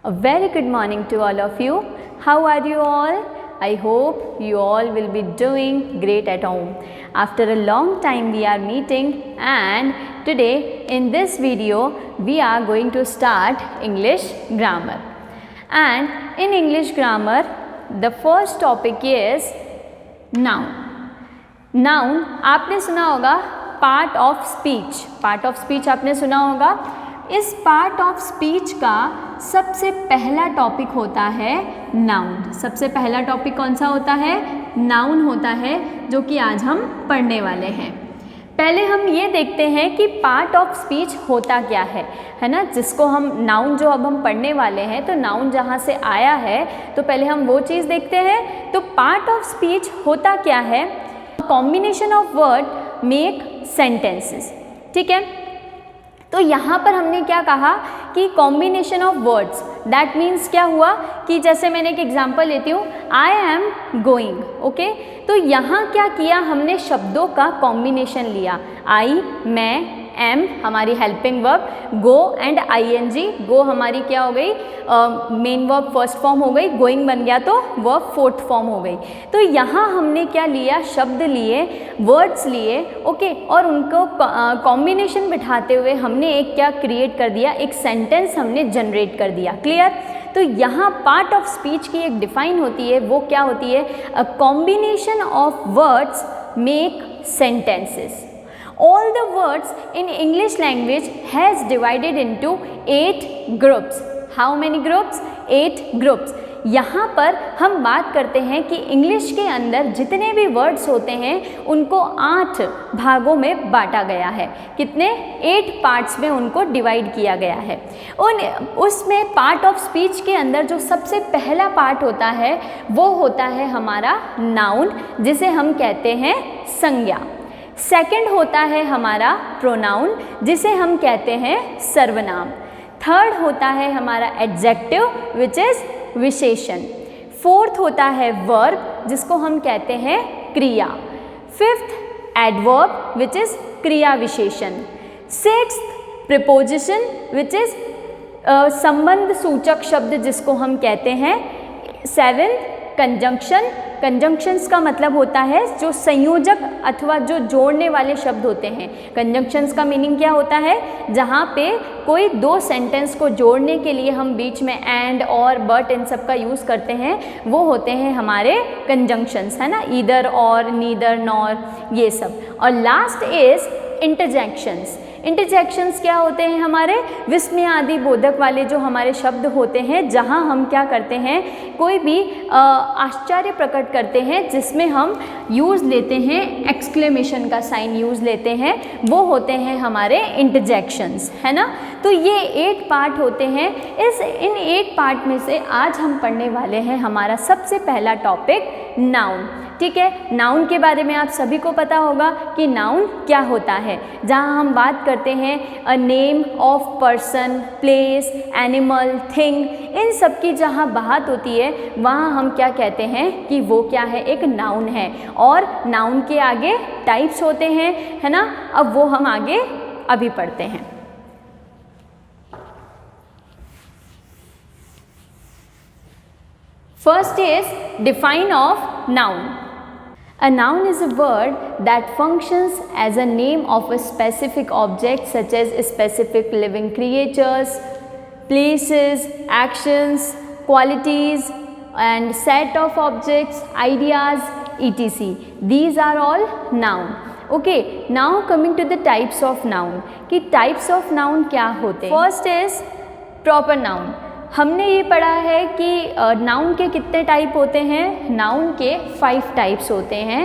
A very good morning to all of you. How are you all? I hope you all will be doing great at home. After a long time we are meeting, and today in this video we are going to start English grammar. And in English grammar the first topic is noun. Noun आपने सुना होगा part of speech. Part of speech आपने सुना होगा. इस part of speech का सबसे पहला टॉपिक होता है नाउन. सबसे पहला टॉपिक कौन सा होता है? नाउन होता है, जो कि आज हम पढ़ने वाले हैं. पहले हम ये देखते हैं कि पार्ट ऑफ स्पीच होता क्या है ना, जिसको हम नाउन जो अब हम पढ़ने वाले हैं, तो नाउन जहाँ से आया है तो पहले हम वो चीज़ देखते हैं. तो पार्ट ऑफ स्पीच होता क्या है? Combination of word make sentences. ठीक है, तो यहाँ पर हमने क्या कहा कि combination of words. That means क्या हुआ कि जैसे मैंने एक एग्जांपल लेती हूँ, आई एम गोइंग. ओके, तो यहाँ क्या किया हमने? शब्दों का कॉम्बिनेशन लिया. आई, मैं, एम हमारी helping verb, go and I N G. Go हमारी क्या हो गई? मेन वर्ब फर्स्ट फॉर्म हो गई. गोइंग बन गया तो वर्ब फोर्थ फॉर्म हो गई. तो यहाँ हमने क्या लिया? शब्द लिए, वर्ड्स लिए. ओके, और उनको कॉम्बिनेशन बिठाते हुए हमने एक क्या क्रिएट कर दिया? एक सेंटेंस हमने जनरेट कर दिया. क्लियर? तो यहाँ पार्ट ऑफ स्पीच की एक डिफाइन होती है. वो क्या होती है? A combination of words make sentences. All the words in English language has divided into 8 groups. How many groups? 8 groups. यहाँ पर हम बात करते हैं कि इंग्लिश के अंदर जितने भी वर्ड्स होते हैं उनको 8 भागों में बांटा गया है. कितने? 8 पार्ट्स में उनको डिवाइड किया गया है. उसमें पार्ट ऑफ स्पीच के अंदर जो सबसे पहला पार्ट होता है वो होता है हमारा नाउन, जिसे हम कहते हैं संज्ञा. सेकंड होता है हमारा प्रोनाउन, जिसे हम कहते हैं सर्वनाम. थर्ड होता है हमारा एडजेक्टिव, विच इज़ विशेषण. फोर्थ होता है वर्ब, जिसको हम कहते हैं क्रिया. फिफ्थ एडवर्ब, विच इज़ क्रिया विशेषण. सिक्स्थ प्रिपोजिशन, विच इज़ संबंध सूचक शब्द, जिसको हम कहते हैं. Seventh conjunction. कंजंक्शंस का मतलब होता है जो संयोजक अथवा जो जोड़ने वाले शब्द होते हैं. कंजंक्शंस का मीनिंग क्या होता है? जहाँ पे कोई दो सेंटेंस को जोड़ने के लिए हम बीच में एंड और बट इन सब का यूज़ करते हैं, वो होते हैं हमारे कंजंक्शंस, है ना. ईदर और, नीदर, नॉर, ये सब. और लास्ट इज इंटरजेक्शंस. इंटरजेक्शंस क्या होते हैं? हमारे विस्मय आदि बोधक वाले जो हमारे शब्द होते हैं, जहाँ हम क्या करते हैं? कोई भी आश्चर्य प्रकट करते हैं, जिसमें हम यूज़ लेते हैं एक्सक्लेमेशन का साइन यूज़ लेते हैं, वो होते हैं हमारे इंटरजेक्शंस, है ना. तो ये 8 पार्ट होते हैं. इन 8 पार्ट में से आज हम पढ़ने वाले हैं हमारा सबसे पहला टॉपिक नाउन. ठीक है, नाउन के बारे में आप सभी को पता होगा कि नाउन क्या होता है. जहाँ हम बात करते हैं a name of person, place, animal, thing, इन सब की जहाँ बात होती है, वहाँ हम क्या कहते हैं कि वो क्या है? एक नाउन है. और नाउन के आगे टाइप्स होते हैं, है ना. अब वो हम आगे अभी पढ़ते हैं. First is define of noun. A noun is a word that functions as a name of a specific object, such as specific living creatures, places, actions, qualities, and set of objects, ideas, etc. These are all noun. Okay, now coming to the types of noun. कि types of noun क्या होते हैं? First is proper noun. हमने ये पढ़ा है कि noun के कितने टाइप होते हैं? नाउन के 5 टाइप्स होते हैं.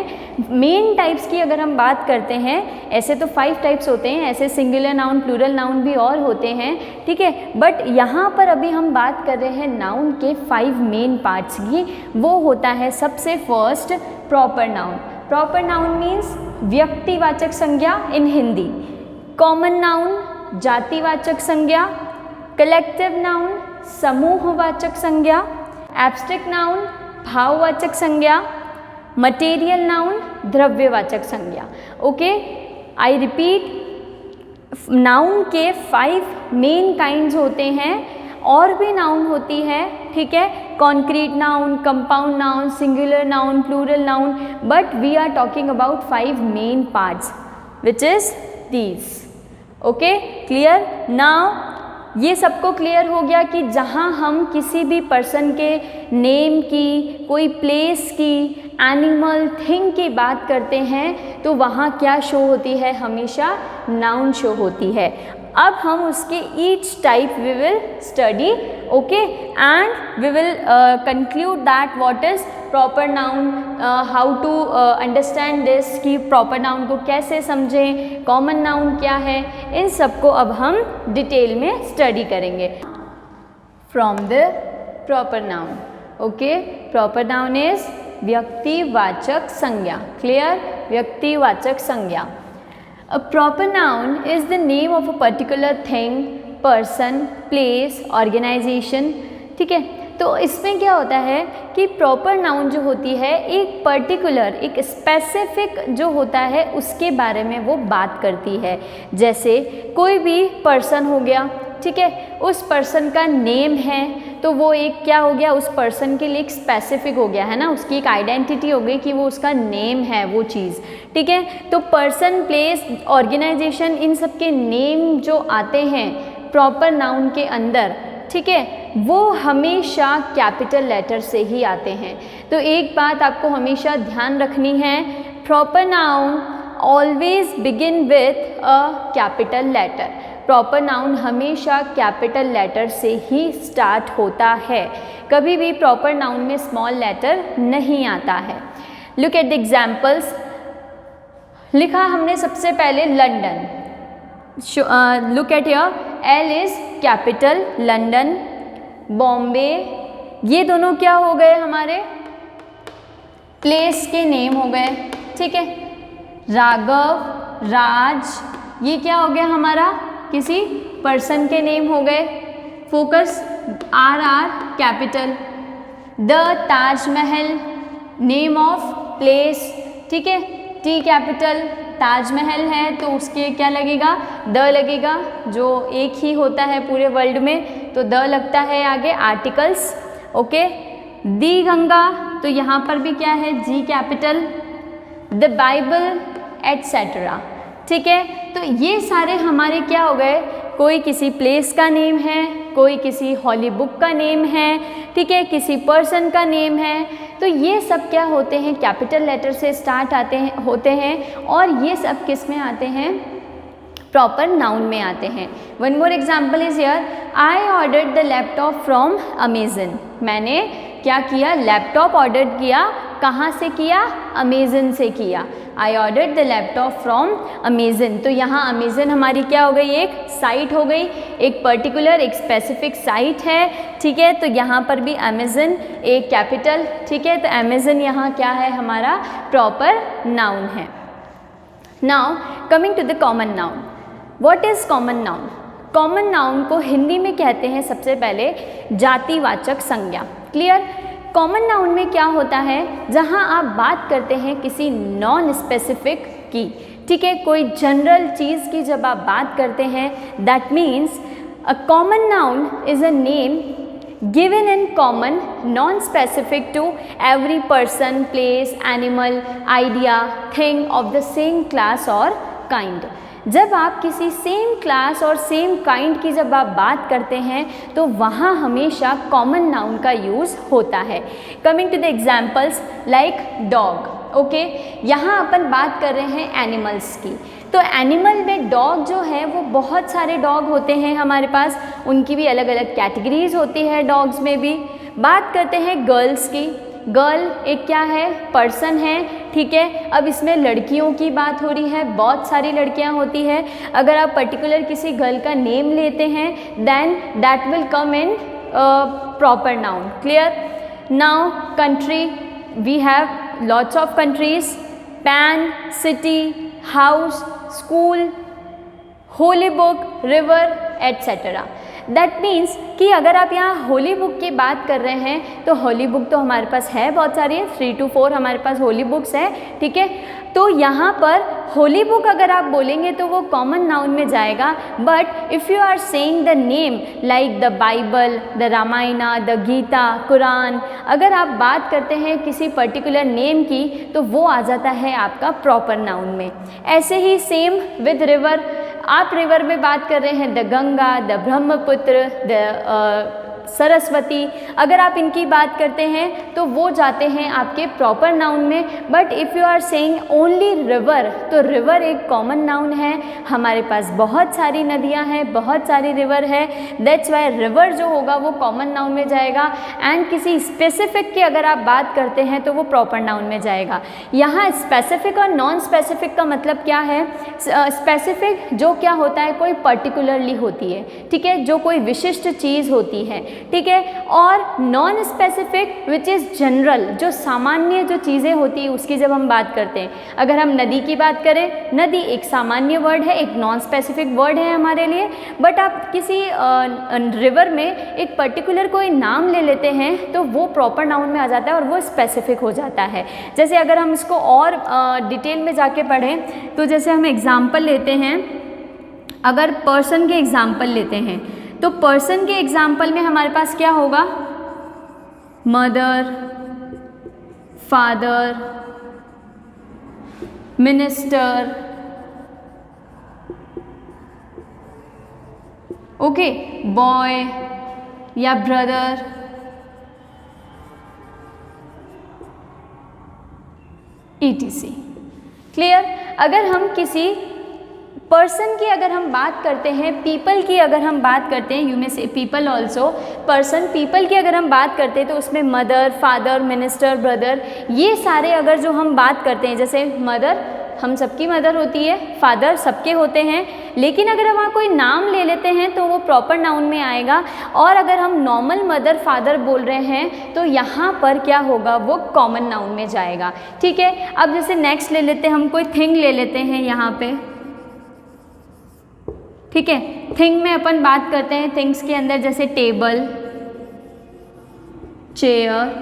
मेन टाइप्स की अगर हम बात करते हैं, ऐसे तो 5 टाइप्स होते हैं, ऐसे सिंगुलर नाउन, प्लूरल नाउन भी और होते हैं. ठीक है, बट यहाँ पर अभी हम बात कर रहे हैं नाउन के 5 मेन पार्ट्स की. वो होता है सबसे first proper noun. Proper noun means व्यक्तिवाचक संज्ञा इन हिंदी. कॉमन नाउन जातिवाचक संज्ञा. कलेक्टिव नाउन समूहवाचक संज्ञा. एब्स्ट्रैक्ट नाउन भाववाचक संज्ञा. मटेरियल नाउन द्रव्यवाचक संज्ञा. ओके, आई रिपीट, नाउन के 5 मेन काइंड्स होते हैं. और भी नाउन होती है, ठीक है, concrete noun, compound noun, singular noun, plural noun, but we are talking about 5 main parts which is these. Okay, clear? Now ये सबको क्लियर हो गया कि जहाँ हम किसी भी पर्सन के नेम की, कोई प्लेस की, एनिमल, थिंग की बात करते हैं तो वहाँ क्या शो होती है? हमेशा नाउन शो होती है। अब हम उसके each type we will study, okay, and we will conclude that what is proper noun, how to understand this, कि प्रॉपर नाउन को कैसे समझें, कॉमन नाउन क्या है, इन सबको अब हम डिटेल में स्टडी करेंगे। From the proper noun, okay, proper noun is व्यक्तिवाचक संज्ञा, क्लियर? व्यक्तिवाचक संज्ञा। A proper noun is the name of a particular thing, person, place, organization, ठीक है। तो इसमें क्या होता है कि प्रॉपर नाउन जो होती है एक पर्टिकुलर, एक स्पेसिफिक जो होता है उसके बारे में वो बात करती है। जैसे कोई भी पर्सन हो गया, ठीक है, उस पर्सन का नेम है तो वो एक क्या हो गया, उस पर्सन के लिए एक स्पेसिफिक हो गया है ना, उसकी एक आइडेंटिटी हो गई कि वो उसका नेम है वो चीज़, ठीक है। तो पर्सन, प्लेस, ऑर्गेनाइजेशन, इन सब के नेम जो आते हैं प्रॉपर नाउन के अंदर, ठीक है, वो हमेशा कैपिटल लेटर से ही आते हैं। तो एक बात आपको हमेशा ध्यान रखनी है, proper noun always begin with a capital letter. Proper noun हमेशा कैपिटल लेटर से ही स्टार्ट होता है, कभी भी प्रॉपर नाउन में स्मॉल लेटर नहीं आता है। Look at the examples. लिखा हमने सबसे पहले London, look at your, L is capital, London, Bombay, ये दोनों क्या हो गए हमारे? प्लेस के नेम हो गए, ठीक है। राघव, राज, ये क्या हो गया हमारा? किसी पर्सन के नेम हो गए। Focus, are are capital. The Taj Mahal, name of place, ठीक है, टी कैपिटल। ताजमहल है तो उसके क्या लगेगा? द लगेगा, जो एक ही होता है पूरे वर्ल्ड में, तो द लगता है आगे, आर्टिकल्स, ओके। दी गंगा, तो यहाँ पर भी क्या है? G capital. The Bible, etcetera, ठीक है। तो ये सारे हमारे क्या हो गए? कोई किसी प्लेस का नेम है, कोई किसी हॉली बुक का नेम है, ठीक है, किसी पर्सन का नेम है। तो ये सब क्या होते हैं? कैपिटल लेटर से स्टार्ट होते हैं, और ये सब किस में आते हैं? प्रॉपर नाउन में आते हैं। One more example is here, I ordered the laptop from Amazon. मैंने क्या किया? लैपटॉप ऑर्डर किया। कहाँ से किया? अमेजन से किया। I ordered the laptop from Amazon. तो यहाँ अमेजन हमारी क्या हो गई? एक साइट हो गई, एक पर्टिकुलर, एक स्पेसिफिक साइट है, ठीक है। तो यहाँ पर भी अमेजन एक कैपिटल, ठीक है। तो अमेजन यहाँ क्या है? हमारा प्रॉपर नाउन है। Now coming to the common noun. What is common noun? Common noun को हिंदी में कहते हैं सबसे पहले जातिवाचक संज्ञा, क्लियर। कॉमन नाउन में क्या होता है? जहाँ आप बात करते हैं किसी नॉन स्पेसिफिक की, ठीक है, कोई जनरल चीज़ की जब आप बात करते हैं, that means a common noun is a name given in common, non-specific to every person, place, animal, idea, thing of the same class or kind. जब आप किसी सेम क्लास और सेम काइंड की जब आप बात करते हैं तो वहाँ हमेशा कॉमन नाउन का यूज़ होता है। Coming to the examples like dog, okay. यहाँ अपन बात कर रहे हैं एनिमल्स की। तो एनिमल में डॉग जो है वो बहुत सारे डॉग होते हैं हमारे पास, उनकी भी अलग अलग कैटेगरीज होती है डॉग्स में भी। बात करते हैं गर्ल्स की। गर्ल एक क्या है? पर्सन है, ठीक है। अब इसमें लड़कियों की बात हो रही है, बहुत सारी लड़कियां होती है। अगर आप पर्टिकुलर किसी गर्ल का नेम लेते हैं then that will come in proper noun, clear. Now country, we have lots of countries, pan, city, house, school, holy book, river, etcetera. That means कि अगर आप यहाँ होली बुक की बात कर रहे हैं तो होली बुक तो हमारे पास है, बहुत सारी है, 3 to 4 हमारे पास होली बुक्स है, ठीक है। तो यहाँ पर होली बुक अगर आप बोलेंगे तो वो कॉमन नाउन में जाएगा, but if you are saying the name like the Bible, the Ramayana, the Gita, Quran, अगर आप बात करते हैं किसी पर्टिकुलर नेम की तो वो आ जाता है आपका प्रॉपर नाउन में। ऐसे ही सेम विद रिवर, आप रिवर में बात कर रहे हैं the Ganga, the Brahmaputra, the Saraswati, अगर आप इनकी बात करते हैं तो वो जाते हैं आपके प्रॉपर नाउन में। But if you are saying only river, तो रिवर एक कॉमन नाउन है, हमारे पास बहुत सारी नदियां हैं, बहुत सारी रिवर है, दैट्स वाई रिवर जो होगा वो कॉमन नाउन में जाएगा। एंड किसी स्पेसिफिक की अगर आप बात करते हैं तो वो प्रॉपर नाउन में जाएगा। यहाँ स्पेसिफिक और नॉन स्पेसिफिक का मतलब क्या है? स्पेसिफिक जो क्या होता है, कोई पर्टिकुलरली होती है, ठीक है, जो कोई विशिष्ट चीज़ होती है, ठीक है। और non specific which is general, जो सामान्य जो चीज़ें होती है उसकी जब हम बात करते हैं, अगर हम नदी की बात करें, नदी एक सामान्य वर्ड है, एक नॉन स्पेसिफिक वर्ड है हमारे लिए। बट आप किसी रिवर में एक पर्टिकुलर कोई नाम ले लेते हैं तो वो प्रॉपर नाउन में आ जाता है और वो स्पेसिफिक हो जाता है। जैसे अगर हम इसको और डिटेल में जाके पढ़ें तो जैसे हम एग्जाम्पल लेते हैं, अगर पर्सन के एग्जाम्पल लेते हैं तो पर्सन के एग्जाम्पल में हमारे पास क्या होगा? Mother, father, minister, okay, boy या ब्रदर, ETC। क्लियर? अगर हम किसी पर्सन की अगर हम बात करते हैं, पीपल की अगर हम बात करते हैं, यू मे से पीपल ऑल्सो पर्सन, पीपल की अगर हम बात करते हैं तो उसमें मदर, फादर, मिनिस्टर, ब्रदर, ये सारे अगर जो हम बात करते हैं, जैसे मदर हम सबकी मदर होती है, फादर सबके होते हैं, लेकिन अगर हम वहाँ कोई नाम ले लेते हैं तो वो प्रॉपर नाउन में आएगा। और अगर हम नॉर्मल मदर फादर बोल रहे हैं तो यहाँ पर क्या होगा? वो कॉमन नाउन में जाएगा, ठीक है। अब जैसे नेक्स्ट ले लेते हैं, हम कोई थिंग ले लेते हैं यहाँ पे, ठीक है। थिंग में अपन बात करते हैं, थिंग्स के अंदर जैसे table, chair,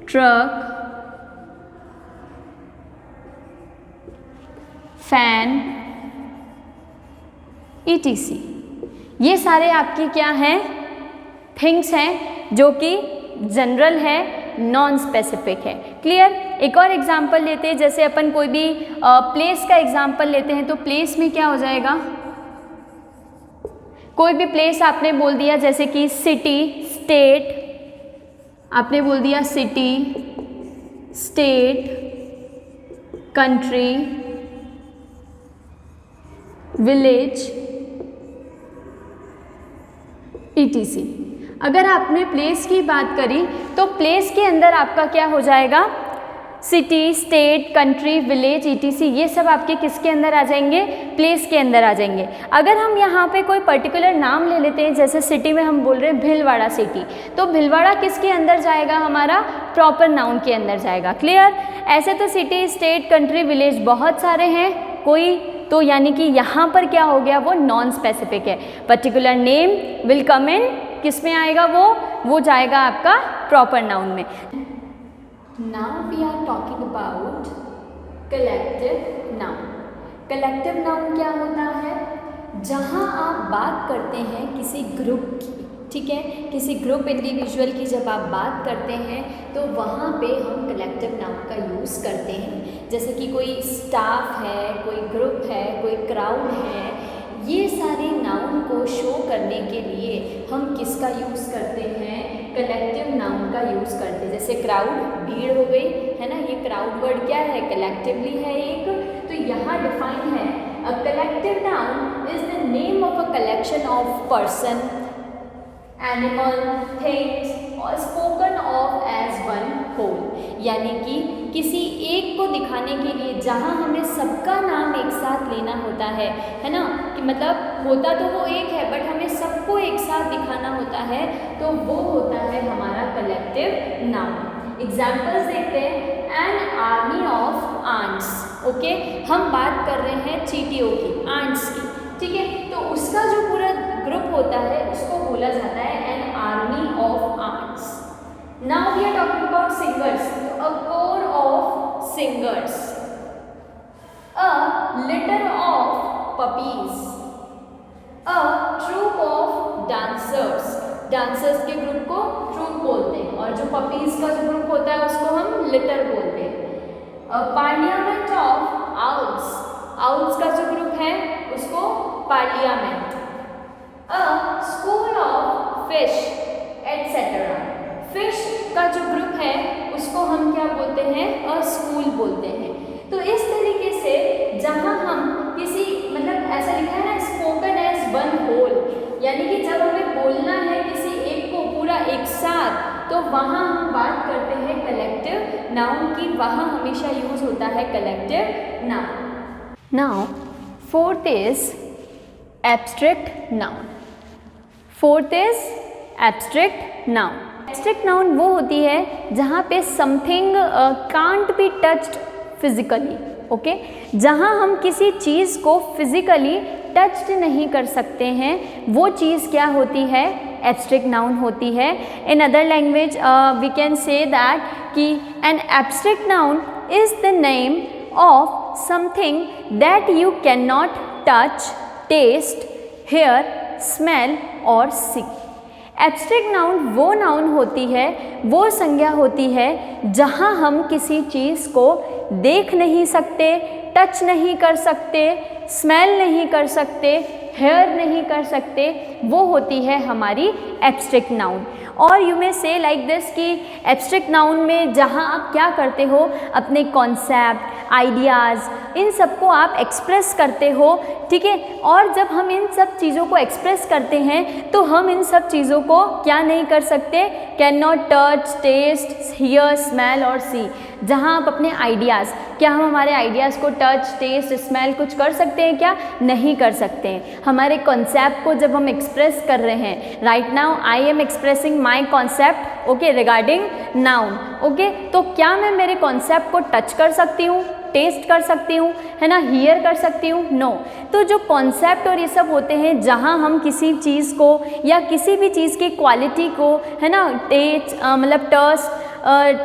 truck, fan, ETC, ये सारे आपकी क्या हैं? थिंग्स हैं जो कि जनरल है, नॉन स्पेसिफिक है। क्लियर? एक और एग्जाम्पल लेते हैं, जैसे अपन कोई भी प्लेस का एग्जाम्पल लेते हैं तो प्लेस में क्या हो जाएगा? कोई भी प्लेस आपने बोल दिया, जैसे कि सिटी, स्टेट, आपने बोल दिया city, state, country, village, ETC। अगर आपने प्लेस की बात करी तो प्लेस के अंदर आपका क्या हो जाएगा? City, state, country, village, ETC, ये सब आपके किसके अंदर आ जाएंगे? प्लेस के अंदर आ जाएंगे। अगर हम यहाँ पे कोई पर्टिकुलर नाम ले लेते हैं, जैसे सिटी में हम बोल रहे हैं भीलवाड़ा सिटी, तो भीलवाड़ा किसके अंदर जाएगा? हमारा प्रॉपर नाउन के अंदर जाएगा। क्लियर? ऐसे तो सिटी, स्टेट, कंट्री, विलेज बहुत सारे हैं, कोई तो यानी कि यहाँ पर क्या हो गया? वो नॉन स्पेसिफिक है। Particular name will come in, किस में आएगा? वो जाएगा आपका प्रॉपर नाउन में। Now we are talking about collective noun. Collective noun क्या होता है? जहाँ आप बात करते हैं किसी ग्रुप की, ठीक है, किसी ग्रुप इंडिविजुअल की जब आप बात करते हैं तो वहाँ पे हम कलेक्टिव नाउन का यूज़ करते हैं। जैसे कि कोई स्टाफ है, कोई ग्रुप है, कोई क्राउड है, ये सारे नाउन को शो करने के लिए हम किसका यूज़ करते हैं? कलेक्टिव नाउन का यूज़ करते हैं। जैसे क्राउड, भीड़ हो गई, है ना, ये क्राउड वर्ड क्या है? कलेक्टिवली है एक, तो यहाँ डिफाइन है, a collective noun is the name of a collection of person, animal, things और spoken of as one whole. यानी कि किसी एक को दिखाने के लिए जहाँ हमें सबका नाम एक साथ लेना होता है ना, कि मतलब होता तो वो एक है बट हमें सबको एक साथ दिखाना होता है, तो वो होता है हमारा कलेक्टिव नाउन। एग्जाम्पल्स देखते हैं। An army of ants, okay, हम बात कर रहे हैं चींटियों की, आंट्स की, ठीक है। तो उसका जो पूरा होता है उसको बोला जाता है an army of ants. Now we are talking about singers, तो a core of singers, a litter of puppies, a troupe of dancers, dancers के ग्रुप को ट्रूप बोलते हैं और जो पपीज का जो ग्रुप होता है उसको हम लिटर बोलते हैं। पार्लियामेंट ऑफ आउल्स, आउल्स का जो ग्रुप है उसको parliament. A school of fish etcetera, fish का जो ग्रुप है उसको हम क्या बोलते हैं, अ स्कूल बोलते हैं। तो इस तरीके से जहाँ हम किसी मतलब ऐसा लिखा है ना स्पोकन एज वन होल, यानी कि जब हमें बोलना है किसी एक को पूरा एक साथ, तो वहाँ हम बात करते हैं कलेक्टिव नाउन की, वहाँ हमेशा यूज होता है collective noun. Now fourth is abstract noun. Fourth is abstract noun. Abstract noun वो होती है जहाँ पे something can't be touched physically, okay, जहाँ हम किसी चीज़ को फिजिकली टच्ड नहीं कर सकते हैं, वो चीज़ क्या होती है, एब्स्ट्रैक्ट नाउन होती है। In other language we can say that कि an abstract noun is the name of something that you can not touch, taste, hear, smell और सी। एब्स्ट्रैक्ट नाउन वो नाउन होती है, वो संज्ञा होती है जहाँ हम किसी चीज़ को देख नहीं सकते, टच नहीं कर सकते, स्मेल नहीं कर सकते, हेयर नहीं कर सकते, वो होती है हमारी एब्स्ट्रैक्ट नाउन। और यू मे से लाइक दिस कि एब्स्ट्रैक्ट नाउन में जहाँ आप क्या करते हो, अपने कॉन्सेप्ट, आइडियाज़, इन सब को आप एक्सप्रेस करते हो, ठीक है। और जब हम इन सब चीज़ों को एक्सप्रेस करते हैं तो हम इन सब चीज़ों को क्या नहीं कर सकते, can not touch, taste, hear, smell और सी। जहाँ आप अपने आइडियाज़, क्या हम हमारे आइडियाज़ को टच, टेस्ट, स्मेल कुछ कर सकते हैं क्या, नहीं कर सकते हैं। हमारे कॉन्सेप्ट को जब हम एक्सप्रेस कर रहे हैं, right now I am expressing my concept, okay, regarding noun, okay, तो क्या मैं मेरे कॉन्सेप्ट को टच कर सकती हूँ, टेस्ट कर सकती हूँ, है ना, हियर कर सकती हूँ, नो। तो जो कॉन्सेप्ट और ये सब होते हैं जहाँ हम किसी चीज़ को या किसी भी चीज़ की क्वालिटी को, है ना, मतलब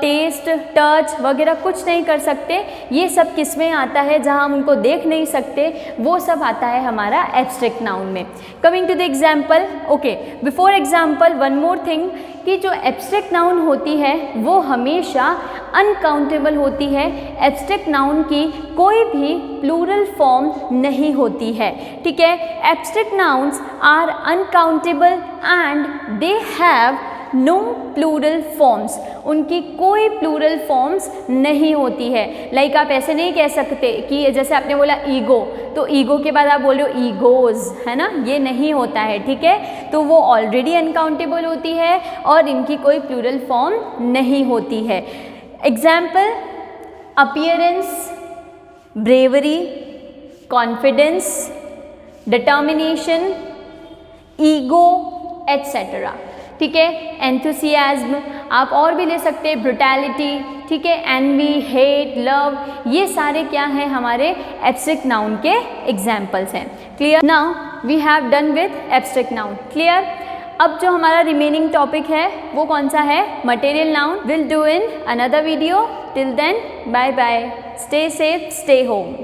टेस्ट, टच वगैरह कुछ नहीं कर सकते, ये सब किस में आता है, जहाँ हम उनको देख नहीं सकते, वो सब आता है हमारा एब्स्ट्रैक्ट नाउन में। Coming to the example, okay, before example one more thing कि जो एब्स्ट्रैक्ट नाउन होती है वो हमेशा अनकाउंटेबल होती है। एब्स्ट्रैक्ट नाउन की कोई भी प्लूरल फॉर्म नहीं होती है, ठीक है। Abstract nouns are uncountable and they have no plural forms, उनकी कोई प्लूरल फॉर्म्स नहीं होती है। लाइक आप ऐसे नहीं कह सकते कि जैसे आपने बोला ईगो, तो ईगो के बाद आप बोल रहे हो ईगोज, है ना, ये नहीं होता है, ठीक है। तो वो ऑलरेडी अनकाउंटेबल होती है और इनकी कोई प्लूरल फॉर्म नहीं होती है। Example, appearance, bravery, confidence, determination, ego etcetera, ठीक है। एंथुसियाज्म आप और भी ले सकते हैं, ब्रुटैलिटी, ठीक है, एनवी, हेट, लव, ये सारे क्या हैं, हमारे एब्स्ट्रैक्ट नाउन के एग्जाम्पल्स हैं। Clear? Now we have done with abstract noun, clear. अब जो हमारा रिमेनिंग टॉपिक है वो कौन सा है, material noun. Will do in another video, till then bye bye, stay safe, stay home.